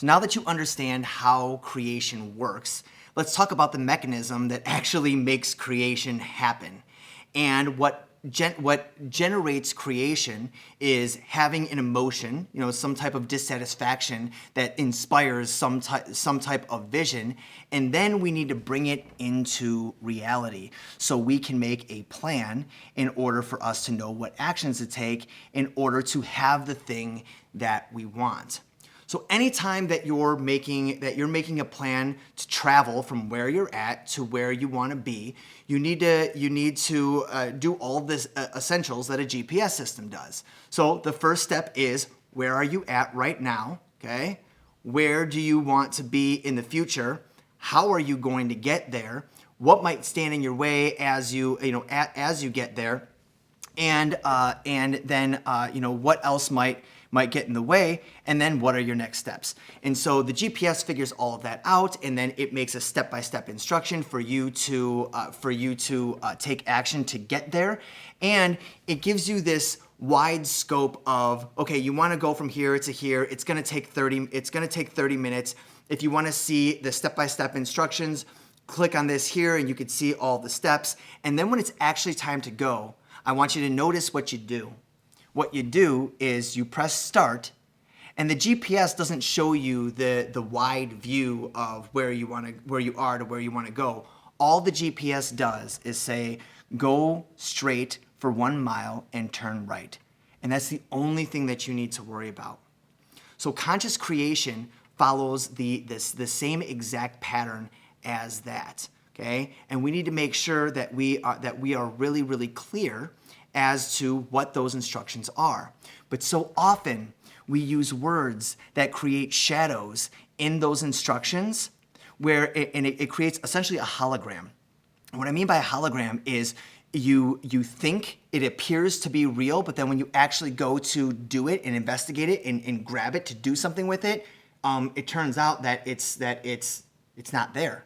So now that you understand how creation works, let's talk about the mechanism that actually makes creation happen. And what generates creation is having an emotion, some type of dissatisfaction that inspires some type of vision, and then we need to bring it into reality so we can make a plan in order for us to know what actions to take in order to have the thing that we want. So anytime that you're making a plan to travel from where you're at to where you want to be, you need to do all of this essentials that a GPS system does. So the first step is, where are you at right now? Okay, where do you want to be in the future? How are you going to get there? What might stand in your way as you get there? And then what else might get in the way, and then what are your next steps? And so the GPS figures all of that out, and then it makes a step-by-step instruction for you to take action to get there. And it gives you this wide scope of, okay, you want to go from here to here. It's going to take 30 minutes. If you want to see the step-by-step instructions, click on this here, and you can see all the steps. And then when it's actually time to go, I want you to notice what you do. What you do is you press start, and the GPS doesn't show you the wide view of where you are to where you want to go. All the GPS does is say, go straight for 1 mile and turn right. And that's the only thing that you need to worry about. So conscious creation follows the same exact pattern as that. Okay? And we need to make sure that we are really, really clear as to what those instructions are. But so often we use words that create shadows in those instructions it creates essentially a hologram. And what I mean by a hologram is you think it appears to be real, but then when you actually go to do it and investigate it and grab it to do something with it, it turns out that it's not there.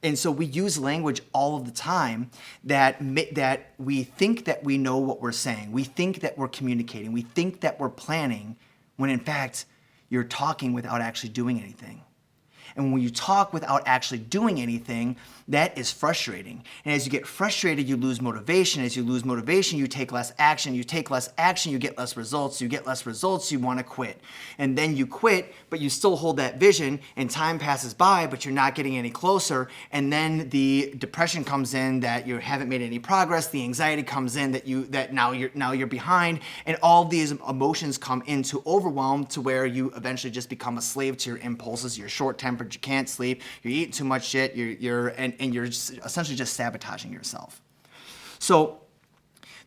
And so we use language all of the time that we think that we know what we're saying. We think that we're communicating. We think that we're planning, when in fact, you're talking without actually doing anything. And when you talk without actually doing anything, that is frustrating. And as you get frustrated, you lose motivation. As you lose motivation, you take less action. You take less action, you get less results. You get less results, you want to quit. And then you quit, but you still hold that vision, and time passes by, but you're not getting any closer. And then the depression comes in that you haven't made any progress. The anxiety comes in that now you're behind. And all these emotions come into overwhelm to where you eventually just become a slave to your impulses. You're short-tempered, you can't sleep, you're eating too much shit, you're essentially just sabotaging yourself. So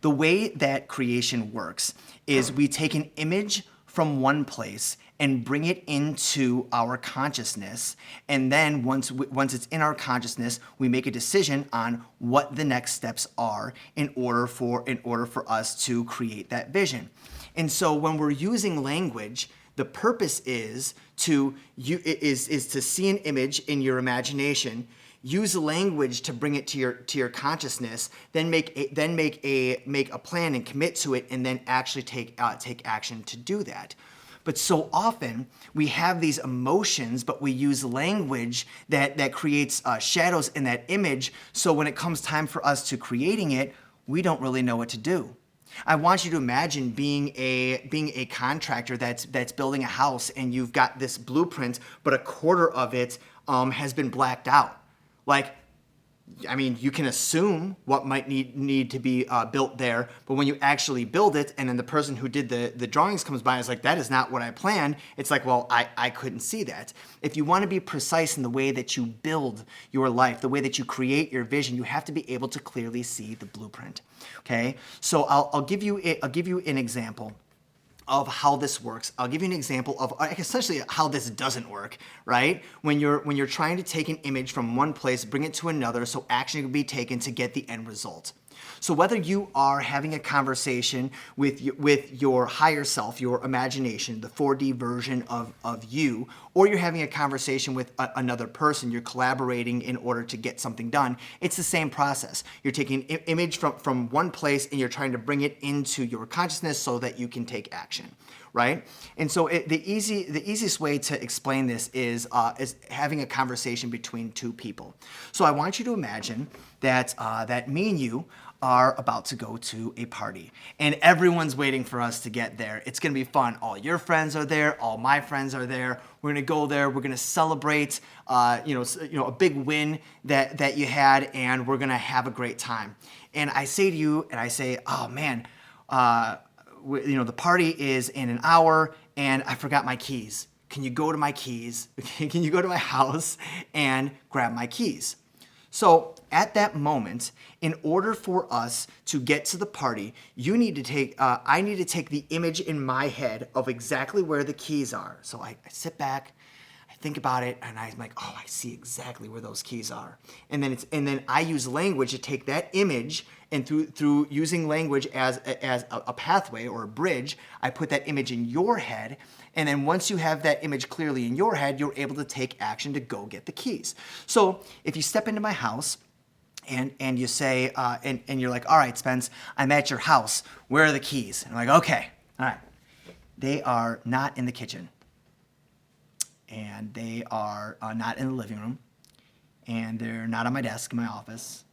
the way that creation works is we take an image from one place and bring it into our consciousness, and then once it's in our consciousness, we make a decision on what the next steps are in order for us to create that vision. And so when we're using language, the purpose is to see an image in your imagination, use language to bring it to your consciousness, then make a plan and commit to it, and then actually take action to do that. But so often we have these emotions, but we use language that creates shadows in that image. So when it comes time for us to creating it, we don't really know what to do. I want you to imagine being a contractor that's building a house, and you've got this blueprint, but a quarter of it has been blacked out. You can assume what might need to be built there, but when you actually build it, and then the person who did the drawings comes by and is like, that is not what I planned, it's like, well, I couldn't see that. If you want to be precise in the way that you build your life, the way that you create your vision, you have to be able to clearly see the blueprint. Okay? So I'll give you an example of how this works. I'll give you an example of essentially how this doesn't work, right? When you're trying to take an image from one place, bring it to another, so action can be taken to get the end result. So whether you are having a conversation with your higher self, your imagination, the 4D version of you, or you're having a conversation with another person, you're collaborating in order to get something done, it's the same process. You're taking an image from one place and you're trying to bring it into your consciousness so that you can take action, right? And so the easiest way to explain this is having a conversation between two people. So I want you to imagine that that me and you are about to go to a party, and everyone's waiting for us to get there. It's gonna be fun. All your friends are there, all my friends are there. We're gonna go there. We're gonna celebrate, a big win that you had, and we're gonna have a great time. And I say to you, and I say, oh man, the party is in an hour, and I forgot my keys. Can you go to my keys? Can you go to my house and grab my keys? So at that moment, in order for us to get to the party, I need to take the image in my head of exactly where the keys are. So I sit back, I think about it, and I'm like, oh, I see exactly where those keys are. And then I use language to take that image, and through using language as a pathway or a bridge, I put that image in your head. And then once you have that image clearly in your head, you're able to take action to go get the keys. So if you step into my house and you say, and you're like, all right, Spence, I'm at your house. Where are the keys? And I'm like, okay, all right. They are not in the kitchen. And they are not in the living room. And they're not on my desk in my office.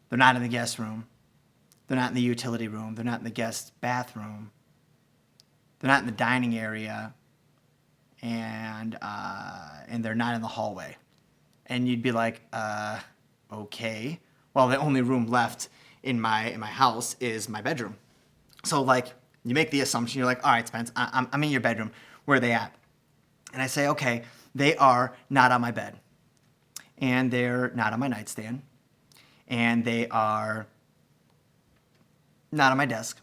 They're not in the guest room. They're not in the utility room. They're not in the guest bathroom. They're not in the dining area. And they're not in the hallway. And you'd be like, okay. Well, the only room left in my house is my bedroom. So like, you make the assumption, you're like, all right, Spence, I'm in your bedroom. Where are they at? And I say, okay, they are not on my bed. And they're not on my nightstand. And they are not on my desk.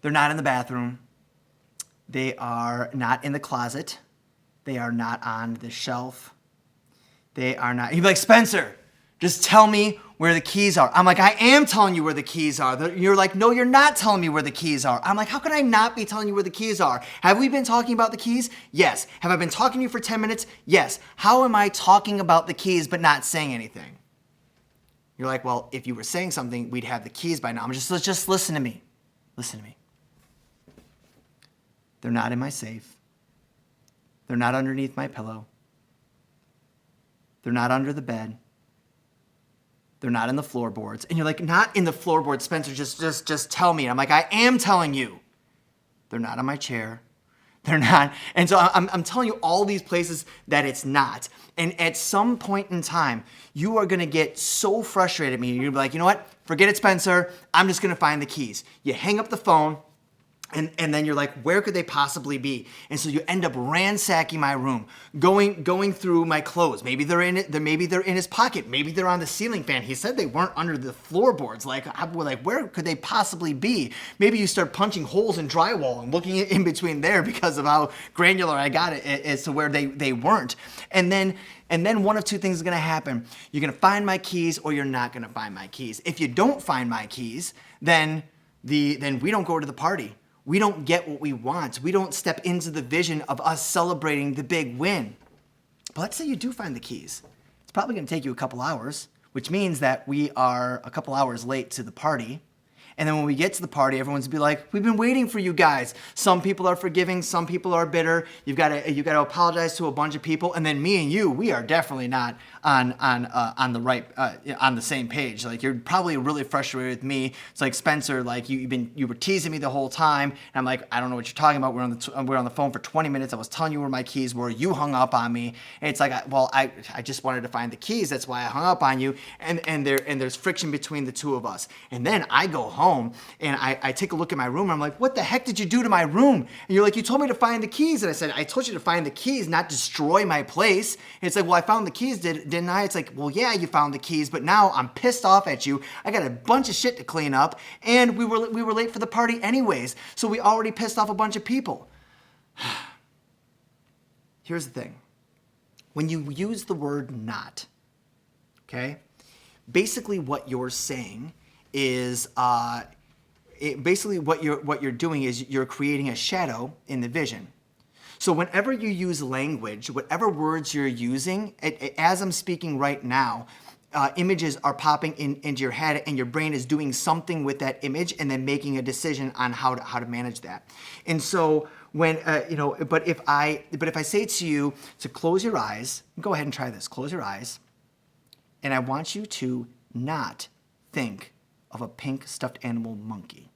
They're not in the bathroom. They are not in the closet. They are not on the shelf. They are not. You'd be like, Spencer, just tell me where the keys are. I'm like, I am telling you where the keys are. You're like, no, you're not telling me where the keys are. I'm like, how can I not be telling you where the keys are? Have we been talking about the keys? Yes. Have I been talking to you for 10 minutes? Yes. How am I talking about the keys but not saying anything? You're like, well, if you were saying something, we'd have the keys by now. Just listen to me. Listen to me. They're not in my safe. They're not underneath my pillow. They're not under the bed. They're not in the floorboards. And you're like, not in the floorboards, Spencer, just tell me. And I'm like, I am telling you. They're not on my chair. They're not. And so I'm telling you all these places that it's not. And at some point in time, you are going to get so frustrated at me. You're going to be like, you know what? Forget it, Spencer. I'm just going to find the keys. You hang up the phone. And then you're like, where could they possibly be? And so you end up ransacking my room, going through my clothes. Maybe they're in it. Maybe they're in his pocket. Maybe they're on the ceiling fan. He said they weren't under the floorboards. Like where could they possibly be? Maybe you start punching holes in drywall and looking in between there because of how granular I got it as to where they weren't. And then one of two things is going to happen. You're going to find my keys, or you're not going to find my keys. If you don't find my keys, then we don't go to the party. We don't get what we want. We don't step into the vision of us celebrating the big win. But let's say you do find the keys. It's probably going to take you a couple hours, which means that we are a couple hours late to the party. And then when we get to the party, everyone's gonna be like, we've been waiting for you guys. Some people are forgiving, some people are bitter. You've got to apologize to a bunch of people. And then me and you, we are definitely not on the same page. Like, you're probably really frustrated with me. It's like, Spencer, like you were teasing me the whole time. And I'm like, I don't know what you're talking about. We're on the phone for 20 minutes. I was telling you where my keys were. You hung up on me. And it's like, I just wanted to find the keys. That's why I hung up on you. And there's friction between the two of us. And then I go home and I take a look at my room. And I'm like, what the heck did you do to my room? And you're like, you told me to find the keys. And I said, I told you to find the keys, not destroy my place. And it's like, well, I found the keys, didn't I? It's like, well, yeah, you found the keys, but now I'm pissed off at you. I got a bunch of shit to clean up, and we were late for the party anyways. So we already pissed off a bunch of people. Here's the thing. When you use the word not, okay, basically what you're saying is basically what you're doing is you're creating a shadow in the vision. So whenever you use language, whatever words you're using, as I'm speaking right now, images are popping into your head, and your brain is doing something with that image and then making a decision on how to manage that. And so when but if I say to you to close your eyes, go ahead and try this. Close your eyes, and I want you to not think of a pink stuffed animal monkey.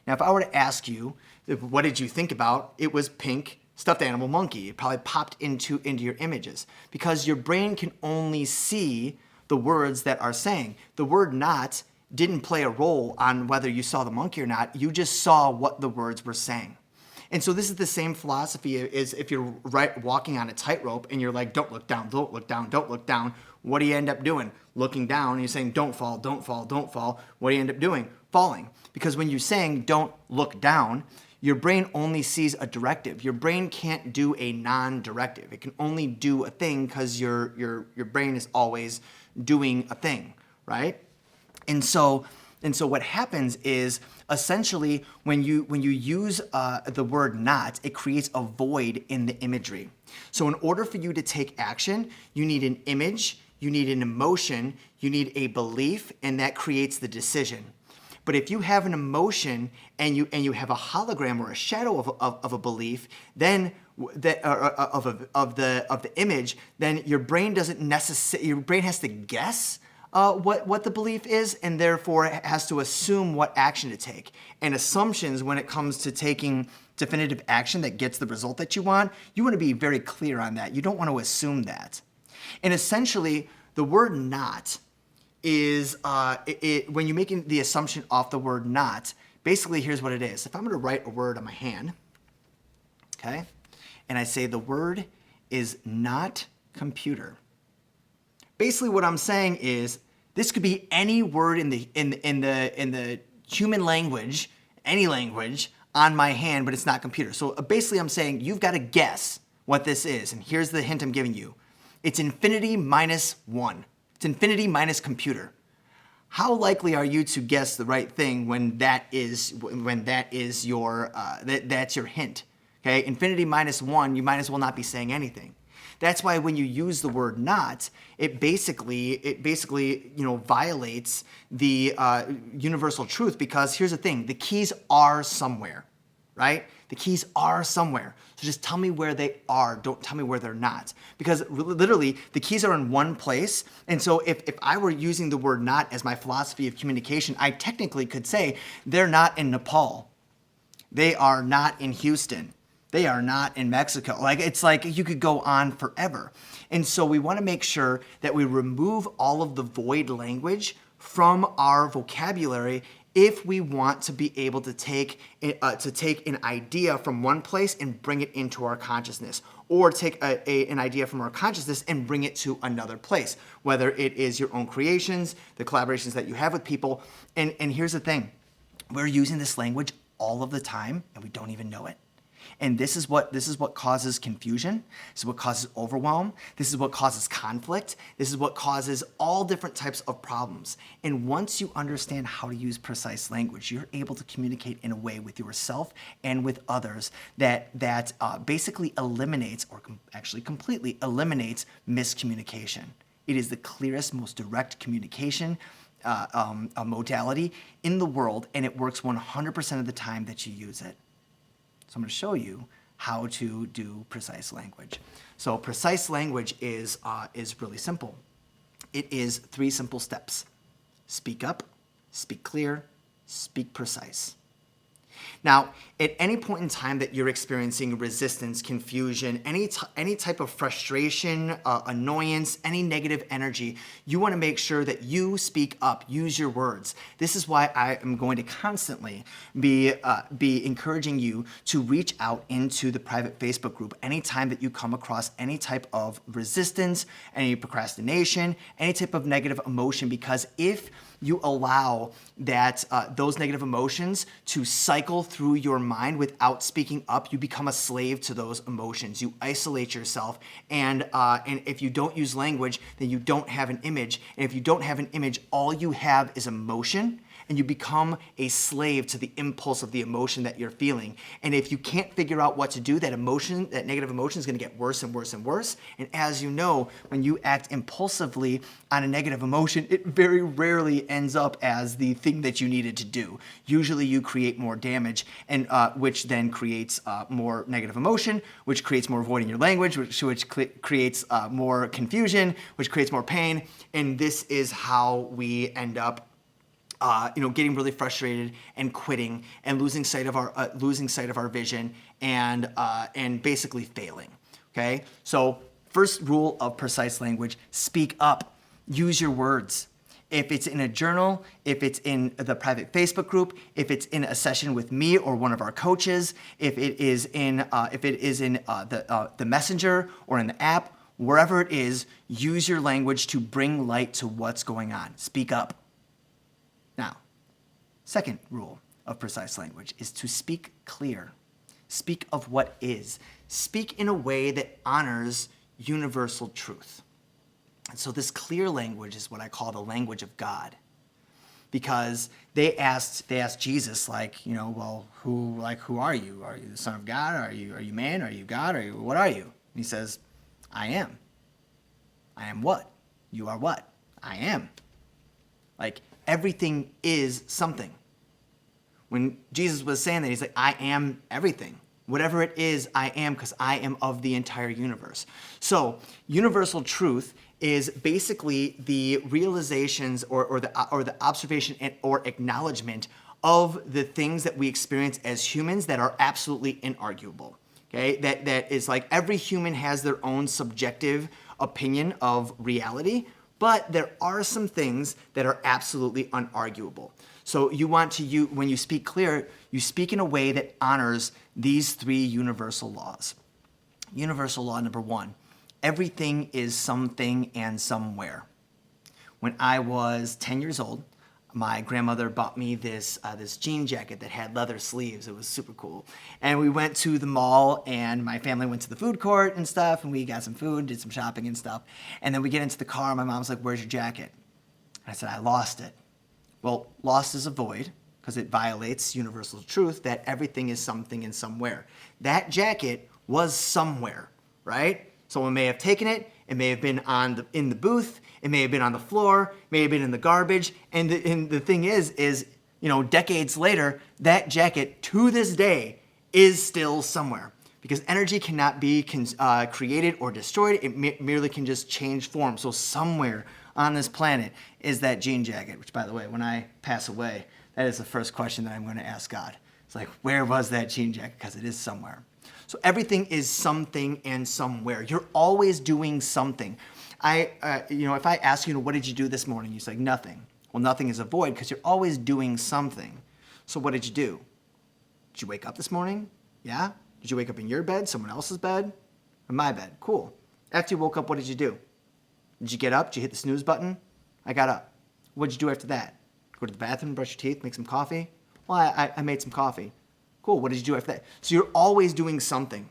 Now, if I were to ask you, what did you think about? It was pink stuffed animal monkey. It probably popped into your images because your brain can only see the words that are saying. The word not didn't play a role on whether you saw the monkey or not. You just saw what the words were saying. And so this is the same philosophy as if you're walking on a tightrope and you're like, don't look down, don't look down, don't look down. What do you end up doing? Looking down, and you're saying, don't fall, don't fall, don't fall. What do you end up doing? Falling. Because when you're saying don't look down, your brain only sees a directive. Your brain can't do a non-directive. It can only do a thing because your brain is always doing a thing, right? And so what happens is essentially when you use the word not, it creates a void in the imagery. So in order for you to take action, you need an image, you need an emotion, you need a belief, and that creates the decision. But if you have an emotion and you have a hologram or a shadow of a belief, then of the image, then your brain has to guess what the belief is, and therefore it has to assume what action to take. And assumptions, when it comes to taking definitive action that gets the result that you want to be very clear on that. You don't want to assume that. And essentially, the word not is, when you're making the assumption off the word not, basically here's what it is. If I'm going to write a word on my hand, okay, and I say the word is not computer, basically what I'm saying is this could be any word in the human language, any language on my hand, but it's not computer. So basically I'm saying you've got to guess what this is, and here's the hint I'm giving you. It's infinity minus 1. It's infinity minus computer. How likely are you to guess the right thing when that is your that's your hint? Okay, infinity minus 1, you might as well not be saying anything. That's why when you use the word not, it basically violates the universal truth, because here's the thing: the keys are somewhere, right? The keys are somewhere. So just tell me where they are. Don't tell me where they're not. Because literally, the keys are in one place. And so if I were using the word not as my philosophy of communication, I technically could say they're not in Nepal. They are not in Houston. They are not in Mexico. It's like you could go on forever. And so we want to make sure that we remove all of the void language from our vocabulary if we want to be able to take an idea from one place and bring it into our consciousness, or take an idea from our consciousness and bring it to another place, whether it is your own creations, the collaborations that you have with people. And here's the thing: we're using this language all of the time and we don't even know it. And this is what causes confusion. This is what causes overwhelm. This is what causes conflict. This is what causes all different types of problems. And once you understand how to use precise language, you're able to communicate in a way with yourself and with others that basically eliminates, or actually completely eliminates, miscommunication. It is the clearest, most direct communication modality in the world, and it works 100% of the time that you use it. So I'm going to show you how to do precise language. So precise language is really simple. It is 3 simple steps: speak up, speak clear, speak precise. Now, at any point in time that you're experiencing resistance, confusion, any type of frustration, annoyance, any negative energy, you want to make sure that you speak up, use your words. This is why I am going to constantly be encouraging you to reach out into the private Facebook group anytime that you come across any type of resistance, any procrastination, any type of negative emotion, because if you allow those negative emotions to cycle through your mind without speaking up, you become a slave to those emotions. You isolate yourself, and if you don't use language, then you don't have an image. And if you don't have an image, all you have is emotion, and you become a slave to the impulse of the emotion that you're feeling. And if you can't figure out what to do, that emotion, that negative emotion is going to get worse and worse and worse. And as you know, when you act impulsively on a negative emotion, it very rarely ends up as the thing that you needed to do. Usually you create more damage, and which then creates more negative emotion, which creates more void in your language, which creates more confusion, which creates more pain. And this is how we end up getting really frustrated and quitting and losing sight of our vision and basically failing. Okay, so first rule of precise language: speak up, use your words. If it's in a journal, if it's in the private Facebook group, if it's in a session with me or one of our coaches, if it is in the messenger or in the app, wherever it is, use your language to bring light to what's going on. Speak up. Now, second rule of precise language is to speak clear. Speak of what is. Speak in a way that honors universal truth. And so this clear language is what I call the language of God. Because they asked Jesus, who are you? Are you the Son of God? Are you man? Are you God? What are you? And he says, I am. I am what? You are what? I am. Everything is something. When Jesus was saying that, he's like, I am everything. Whatever it is, I am, because I am of the entire universe. So universal truth is basically the realizations or the observation or acknowledgement of the things that we experience as humans that are absolutely inarguable. Okay, that is like every human has their own subjective opinion of reality, but there are some things that are absolutely unarguable. So when you speak clear, you speak in a way that honors these three universal laws. Universal law number 1, everything is something and somewhere. When I was 10 years old, my grandmother bought me this jean jacket that had leather sleeves. It was super cool. And we went to the mall, and my family went to the food court and stuff, and we got some food, did some shopping and stuff. And then we get into the car, and my mom's like, where's your jacket? And I said, I lost it. Well, lost is a void, because it violates universal truth that everything is something and somewhere. That jacket was somewhere, right? Someone may have taken it. It may have been in the booth. It may have been on the floor. It may have been in the garbage. And the thing is, decades later, that jacket to this day is still somewhere, because energy cannot be created or destroyed. It merely can just change form. So somewhere on this planet is that jean jacket, which, by the way, when I pass away, that is the first question that I'm going to ask God. It's like, where was that jean jacket? Because it is somewhere. So everything is something and somewhere. You're always doing something. If I ask you, what did you do this morning? You say, nothing. Well, nothing is a void, because you're always doing something. So what did you do? Did you wake up this morning? Yeah? Did you wake up in your bed, someone else's bed, or my bed? Cool. After you woke up, what did you do? Did you get up? Did you hit the snooze button? I got up. What did you do after that? Go to the bathroom, brush your teeth, make some coffee? Well, I made some coffee. Cool. What did you do after that? So you're always doing something.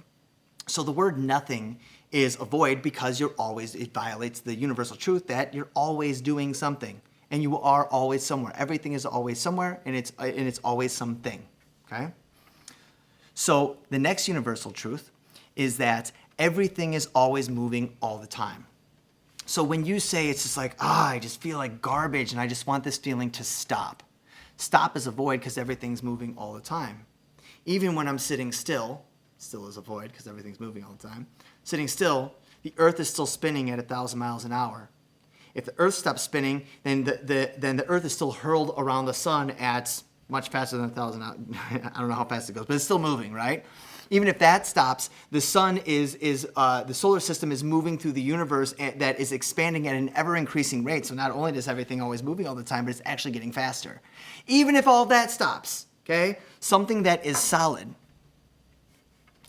So the word nothing is a void, because it violates the universal truth that you're always doing something, and you are always somewhere. Everything is always somewhere, and it's always something. Okay? So the next universal truth is that everything is always moving all the time. So when you say it's just like, I just feel like garbage and I just want this feeling to stop. Stop is a void, because everything's moving all the time. Even when I'm sitting still is a void, because everything's moving all the time. Sitting still, the earth is still spinning at 1,000 miles an hour. If the earth stops spinning, then the earth is still hurled around the sun at much faster than 1,000 hours. I don't know how fast it goes, but it's still moving, right? Even if that stops, the sun the solar system is moving through the universe that is expanding at an ever-increasing rate. So not only does everything always moving all the time, but it's actually getting faster. Even if all of that stops, okay? Something that is solid,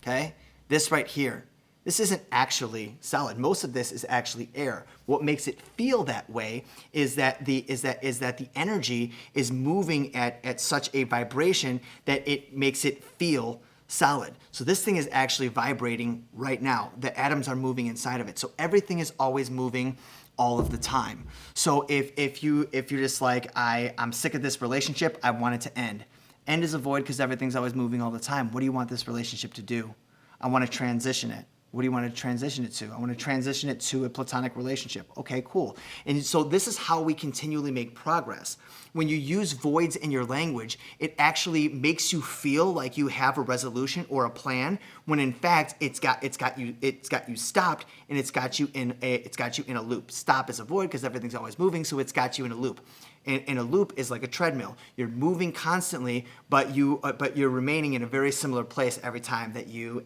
okay? This right here, this isn't actually solid. Most of this is actually air. What makes it feel that way is that the energy is moving at such a vibration that it makes it feel solid. So this thing is actually vibrating right now. The atoms are moving inside of it. So everything is always moving all of the time. So if you're just like, I'm sick of this relationship, I want it to end. End is a void because everything's always moving all the time. What do you want this relationship to do? I want to transition it. What do you want to transition it to? I want to transition it to a platonic relationship. Okay, cool. And so this is how we continually make progress. When you use voids in your language, it actually makes you feel like you have a resolution or a plan, when in fact it's got you stopped, and it's got you in a loop. Stop is a void because everything's always moving, so it's got you in a loop. And a loop is like a treadmill. You're moving constantly, but you're remaining in a very similar place every time that you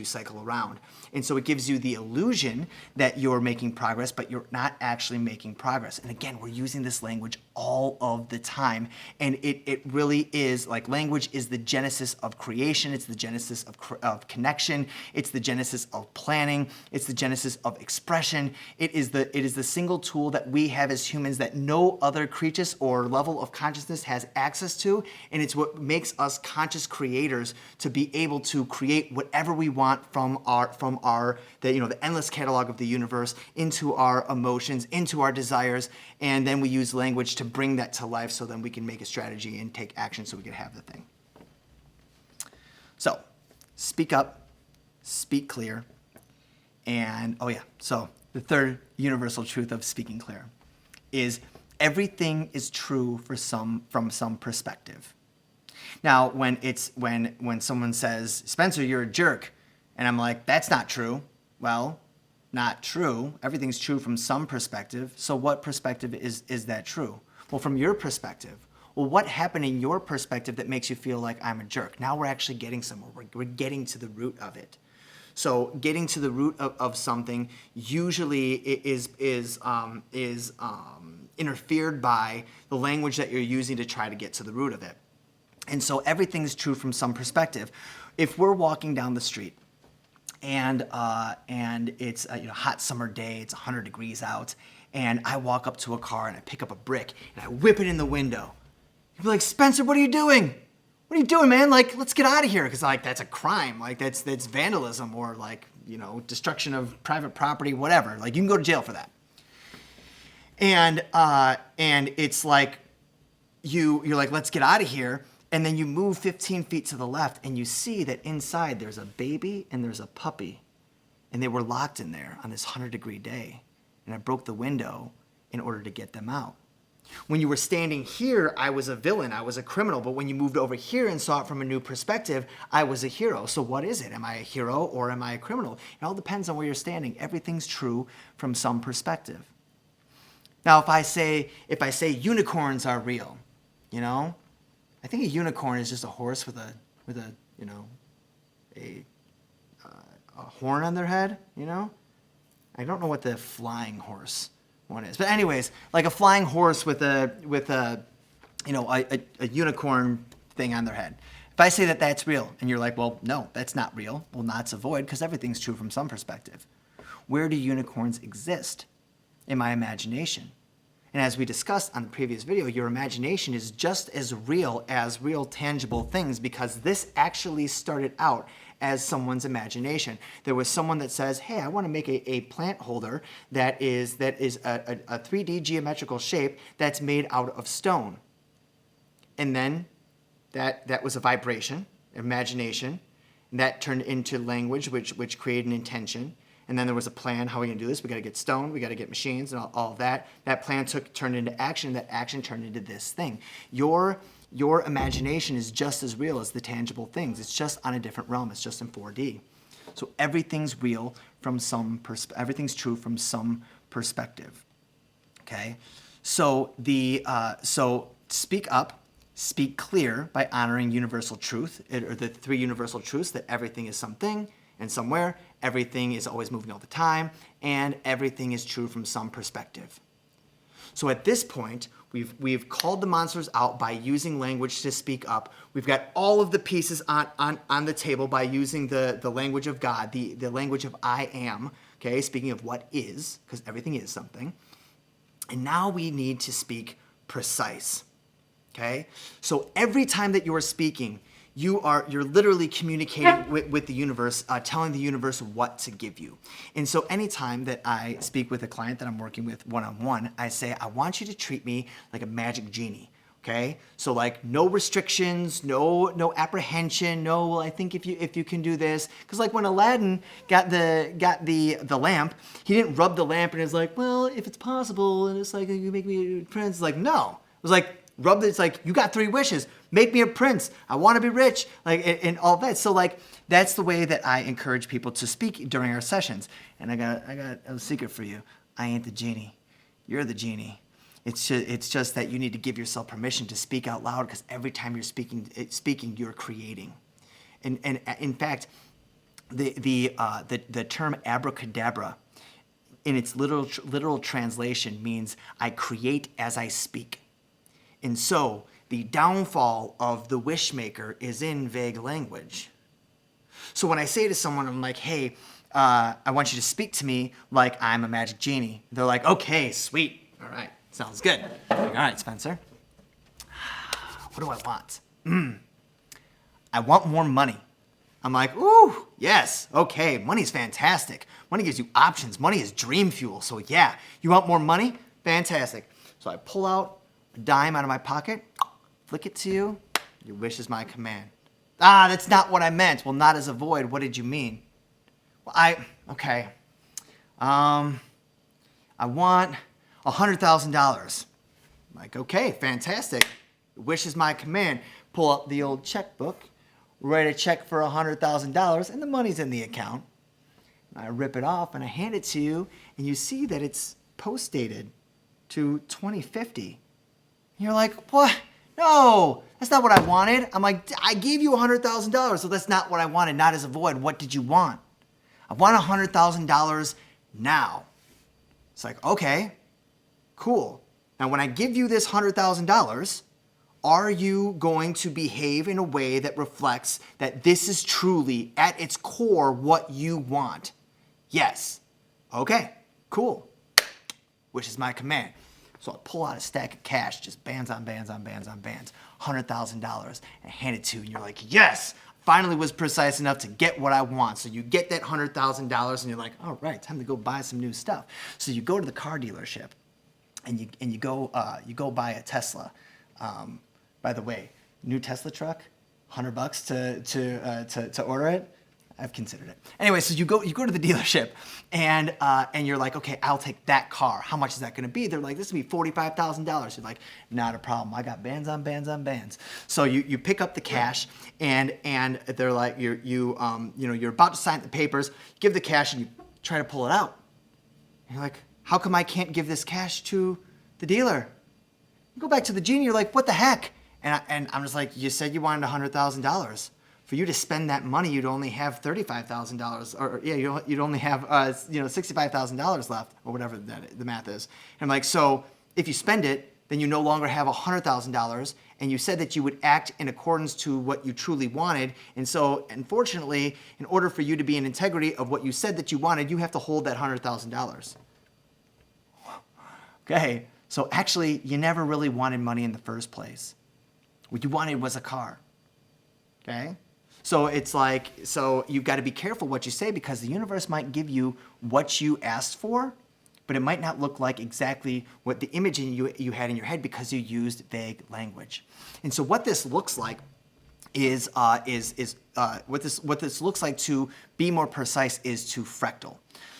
cycle around. And so it gives you the illusion that you're making progress, but you're not actually making progress. And again, we're using this language all of the time, and it really is like, language is the genesis of creation. It's the genesis of connection. It's the genesis of planning. It's the genesis of expression. It is the single tool that we have as humans that no other creature or level of consciousness has access to, and it's what makes us conscious creators, to be able to create whatever we want from the endless catalog of the universe into our emotions, into our desires, and then we use language to bring that to life, so then we can make a strategy and take action so we can have the thing. So, speak up, speak clear, and so the third universal truth of speaking clear is everything is true from some perspective. Now, when someone says, Spencer, you're a jerk, and I'm like, that's not true. Well, not true. Everything's true from some perspective. So what perspective is that true? Well, from your perspective. Well, what happened in your perspective that makes you feel like I'm a jerk? Now we're actually getting somewhere. We're getting to the root of it. So getting to the root of something usually is interfered by the language that you're using to try to get to the root of it. And so everything's true from some perspective. If we're walking down the street and it's a hot summer day, it's 100 degrees out, and I walk up to a car and I pick up a brick and I whip it in the window, you'd be like, Spencer, what are you doing? What are you doing, man? Like, let's get out of here, because like that's a crime. Like that's vandalism, or like, destruction of private property, whatever. Like you can go to jail for that. And it's like you're like, let's get out of here, and then you move 15 feet to the left and you see that inside there's a baby and there's a puppy, and they were locked in there on this 100-degree day, and I broke the window in order to get them out. When you were standing here, I was a villain, I was a criminal, but when you moved over here and saw it from a new perspective, I was a hero. So what is it? Am I a hero or am I a criminal? It all depends on where you're standing. Everything's true from some perspective. Now, if I say unicorns are real, I think a unicorn is just a horse with a horn on their head, I don't know what the flying horse one is, but anyways, like a flying horse with a unicorn thing on their head. If I say that that's real, and you're like, well, no, that's not real. Well, not's a void, because everything's true from some perspective. Where do unicorns exist? In my imagination. And as we discussed on the previous video, your imagination is just as real tangible things, because this actually started out as someone's imagination. There was someone that says, hey, I want to make a plant holder that is a 3D geometrical shape that's made out of stone. And then that was a vibration, imagination, and that turned into language, which created an intention. And then there was a plan. How are we going to do this? We got to get stone. We got to get machines and all of that. That plan turned into action. That action turned into this thing. Your imagination is just as real as the tangible things. It's just on a different realm. It's just in 4D. So everything's real from everything's true from some perspective. Okay. So so speak up, speak clear by honoring universal truth, or the three universal truths: that everything is something and somewhere, everything is always moving all the time, and everything is true from some perspective. So at this point, we've called the monsters out by using language to speak up. We've got all of the pieces on the table by using the language of God, the language of I am, okay, speaking of what is, because everything is something. And now we need to speak precise, okay? So every time that you're speaking, you're literally communicating with the universe, telling the universe what to give you. And so anytime that I speak with a client that I'm working with one-on-one, I say, I want you to treat me like a magic genie. Okay, so like no restrictions, no apprehension, no. Well, I think if you can do this, because like when Aladdin got the lamp, he didn't rub the lamp and it's like, well, if it's possible, and it's like you make me a prince. It's like no, it was like rub it. It's like you got 3 wishes, make me a prince. I want to be rich, like and all that. So like that's the way that I encourage people to speak during our sessions. And I got a secret for you. I ain't the genie, you're the genie. It's just that you need to give yourself permission to speak out loud, because every time you're speaking, you're creating. And in fact, the term abracadabra, in its literal translation, means I create as I speak. And so the downfall of the wish maker is in vague language. So when I say to someone, I'm like, hey, I want you to speak to me like I'm a magic genie. They're like, okay, sweet, all right. Sounds good. Like, all right, Spencer. What do I want? I want more money. I'm like, ooh, yes, okay, money's fantastic. Money gives you options. Money is dream fuel. So yeah, you want more money? Fantastic. So I pull out a dime out of my pocket, flick it to you. Your wish is my command. Ah, that's not what I meant. Well, not as a void. What did you mean? Well, okay. I want $100,000. Like, okay, fantastic. Wish is my command. Pull up the old checkbook, write a check for $100,000, and the money's in the account. I rip it off and I hand it to you, and you see that it's post dated to 2050. And you're like, what? No, that's not what I wanted. I'm like, I gave you $100,000, so that's not what I wanted, not as a void. What did you want? I want $100,000 now. It's like, okay. Cool. Now, when I give you this $100,000, are you going to behave in a way that reflects that this is truly, at its core, what you want? Yes. Okay, cool. Wish is my command. So I pull out a stack of cash, just bands on bands on bands on bands, $100,000, and hand it to you, and you're like, yes, finally was precise enough to get what I want. So you get that $100,000, and you're like, all right, time to go buy some new stuff. So you go to the car dealership, and you go buy a Tesla. By the way, new Tesla truck, $100 to order it. I've considered it. Anyway, so you go to the dealership, and you're like, okay, I'll take that car. How much is that going to be? They're like, this will be $45,000. You're like, not a problem. I got bands on bands on bands. So you pick up the cash, and they're like, you're about to sign the papers. You give the cash, and you try to pull it out. And you're like, how come I can't give this cash to the dealer? You go back to the genie. You're like, what the heck? And I'm just like, you said you wanted $100,000. For you to spend that money, you'd only have $35,000, or yeah, you'd only have $65,000 left, or whatever the math is. And I'm like, so if you spend it, then you no longer have $100,000, and you said that you would act in accordance to what you truly wanted. And so, unfortunately, in order for you to be in integrity of what you said that you wanted, you have to hold that $100,000. Okay, so actually, you never really wanted money in the first place. What you wanted was a car. Okay? So it's like, so you've got to be careful what you say, because the universe might give you what you asked for, but it might not look like exactly what the image you had in your head, because you used vague language. And so what this looks like is what this looks like, to be more precise, is to fractal.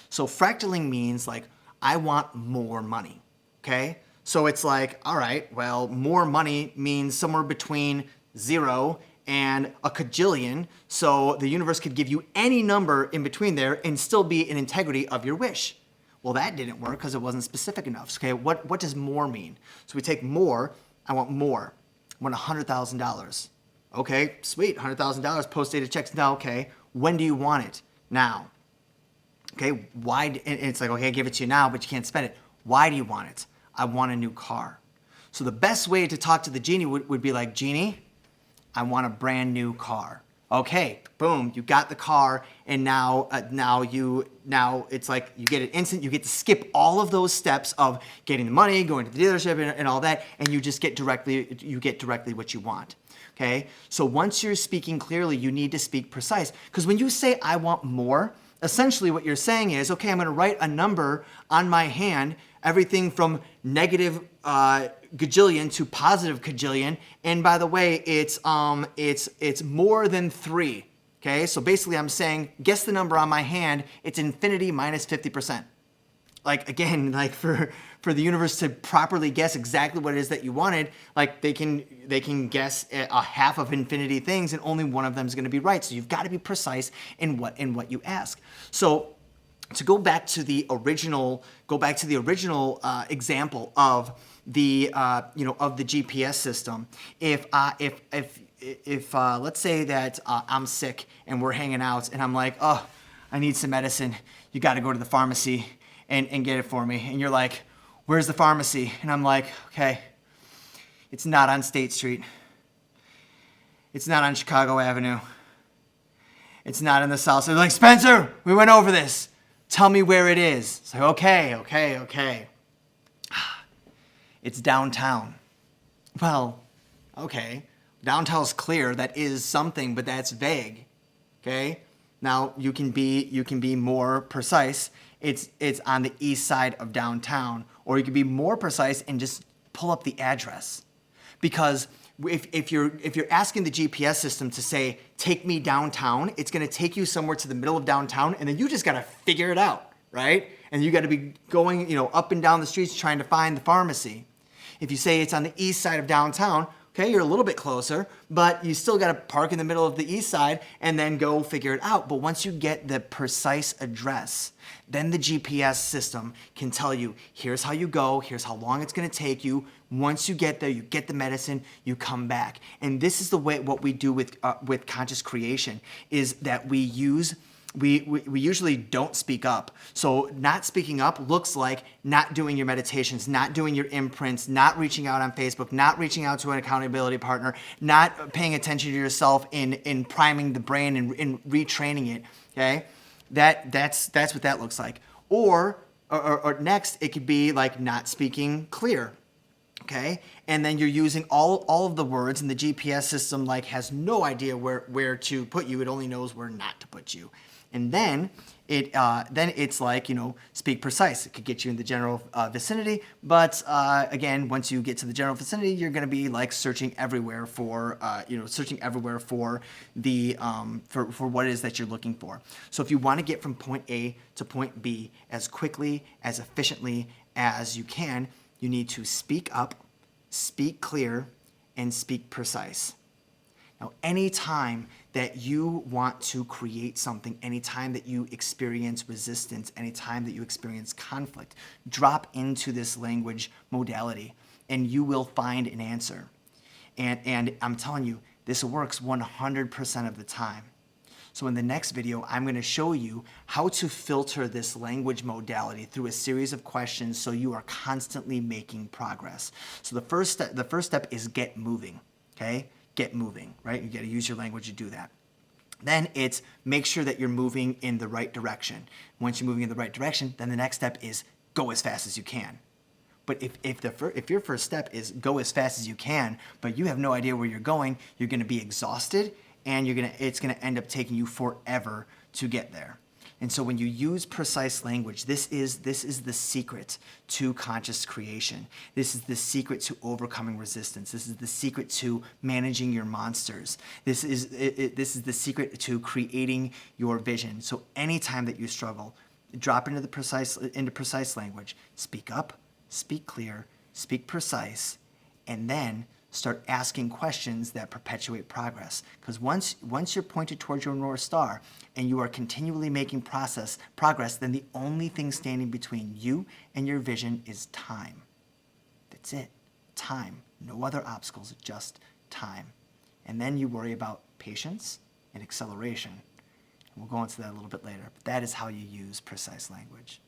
So fractaling means like, I want more money. Okay? So it's like, all right, well, more money means somewhere between 0 and a cajillion, so the universe could give you any number in between there and still be in integrity of your wish. Well, that didn't work because it wasn't specific enough. Okay, what does more mean? So we take more, I want more. I want $100,000. Okay, sweet, $100,000, post-dated checks. Now, okay, when do you want it? Now. Okay, why? And it's like, okay, I give it to you now, but you can't spend it. Why do you want it? I want a new car. So the best way to talk to the genie would be like, Genie, I want a brand new car. Okay, boom, you got the car, and now it's like you get it instant. You get to skip all of those steps of getting the money, going to the dealership, and all that, and you just get directly what you want. Okay, so once you're speaking clearly, you need to speak precise, because when you say I want more, essentially what you're saying is, okay, I'm going to write a number on my hand, everything from negative gajillion to positive gajillion, and by the way, it's more than 3. Okay, so basically I'm saying, guess the number on my hand. It's infinity minus 50%. Like, again, like for the universe to properly guess exactly what it is that you wanted, like they can guess a half of infinity things, and only one of them is going to be right. So you've got to be precise in what you ask. So to go back to the original example of the of the GPS system. If let's say that I'm sick and we're hanging out, and I'm like, oh, I need some medicine. You got to go to the pharmacy and get it for me. And you're like, where's the pharmacy? And I'm like, okay, it's not on State Street. It's not on Chicago Avenue. It's not in the South. So they're like, Spencer, we went over this. Tell me where it is. It's like, okay. It's downtown. Well, okay. Downtown's clear. That is something, but that's vague. Okay? Now you can be more precise. It's on the east side of downtown, or you can be more precise and just pull up the address. Because if you're asking the GPS system to say, take me downtown, it's going to take you somewhere to the middle of downtown, and then you just got to figure it out, right? And you got to be going, up and down the streets trying to find the pharmacy. If you say it's on the east side of downtown, okay, you're a little bit closer, but you still got to park in the middle of the east side and then go figure it out. But once you get the precise address, then the GPS system can tell you, here's how you go, here's how long it's going to take you. Once you get there, you get the medicine, you come back. And this is the way what we do with conscious creation, is that we usually don't speak up. So not speaking up looks like not doing your meditations, not doing your imprints, not reaching out on Facebook, not reaching out to an accountability partner, not paying attention to yourself in priming the brain and in retraining it. Okay, that's what that looks like. Or next, it could be like not speaking clear. Okay, and then you're using all of the words, and the GPS system has no idea where to put you. It only knows where not to put you. And then it's like, speak precise. It could get you in the general vicinity, but again, once you get to the general vicinity, you're going to be searching everywhere for the for what it is that you're looking for. So if you want to get from point A to point B as quickly, as efficiently as you can, you need to speak up, speak clear, and speak precise. Now, anytime that you want to create something, anytime that you experience resistance, anytime that you experience conflict, drop into this language modality and you will find an answer. And I'm telling you, this works 100% of the time. So in the next video, I'm going to show you how to filter this language modality through a series of questions so you are constantly making progress. So the first step is get moving, okay? Get moving, right? You got to use your language to do that. Then it's make sure that you're moving in the right direction. Once you're moving in the right direction, then the next step is go as fast as you can. But if your first step is go as fast as you can, but you have no idea where you're going, you're going to be exhausted, and it's going to end up taking you forever to get there. And so when you use precise language, this is the secret to conscious creation. This is the secret to overcoming resistance. This is the secret to managing your monsters. This is the secret to creating your vision. So anytime that you struggle, drop into precise language. Speak up, speak clear, speak precise, and then start asking questions that perpetuate progress. Because once you're pointed towards your North Star and you are continually making progress, then the only thing standing between you and your vision is time. That's it. Time. No other obstacles, just time. And then you worry about patience and acceleration. And we'll go into that a little bit later. But that is how you use precise language.